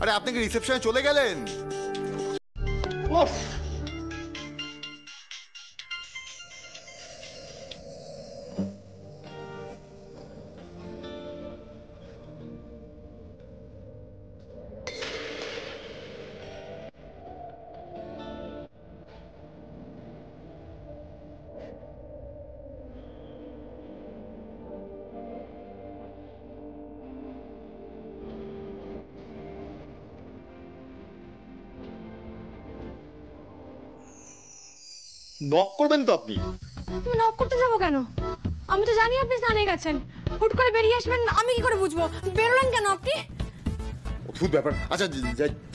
আরে আপনি কি রিসেপশনে চলে গেলেন? নক করবেন তো আপনি? নক করতে যাবো কেন? আমি তো জানি আপনি স্নানে গেছেন। হুট করে বেরিয়ে আসবেন, আমি কি করে বুঝবো? বেরোলেন কেন আপনি? অদ্ভুত ব্যাপার। আচ্ছা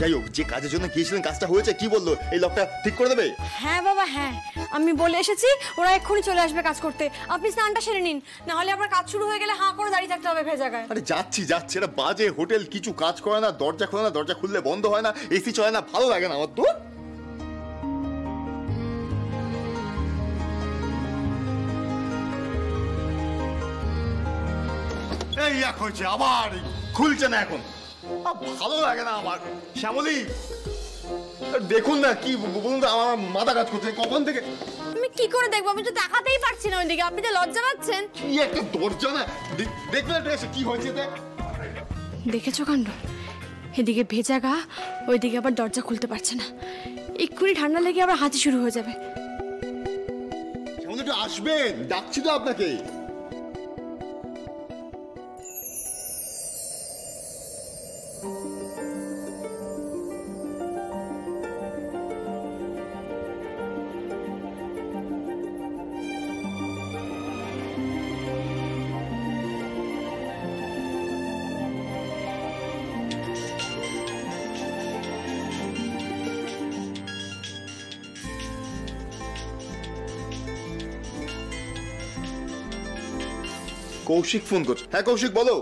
যাই হোক, যে কাজের জন্য গিয়েছিলেন কাজটা হয়েছে? কি বললো? এই লকটা ঠিক করে দেবে? হ্যাঁ বাবা হ্যাঁ, আমি বলে এসেছি ওরা এক্ষুনি চলে আসবে কাজ করতে। আপনি স্নানটা সেরে নিন, না হলে আপনার কাজ শুরু হয়ে গেলে হাঁ করে দাঁড়িয়ে থাকতে হবে ভেজা গায়ে। আরে যাচ্ছি এটা বাজে হোটেল, কিছু কাজ করে না, দরজা খোলে না, দরজা খুললে বন্ধ হয় না, এসি চলে না, ভালো লাগে না আমার তো। এই এক হয়েছে আবার খুলছে না এখন, ভালো লাগে না আমার। শ্যামলী দেখুন না, কি বলুন তো, আমার মাথা কাজ করছে কখন থেকে। আমি কি করে দেখবো? আমি তো তাকাতেই পারছি না ওইদিকে। আপনি তো লজ্জা পাচ্ছেন। কি একটা দরজা না, দেখলে কি হয়েছে? দেখেছো কাণ্ড? এদিকে ভেজা গা, ওইদিকে আবার দরজা খুলতে পারছে না। এক্ষুনি ঠান্ডা লেগে আবার হাঁচি শুরু হয়ে যাবে। শ্যামলী একটু আসবেন, ডাকছি তো আপনাকে। কৌশিক ফোন করছে। হ্যাঁ কৌশিক বলো।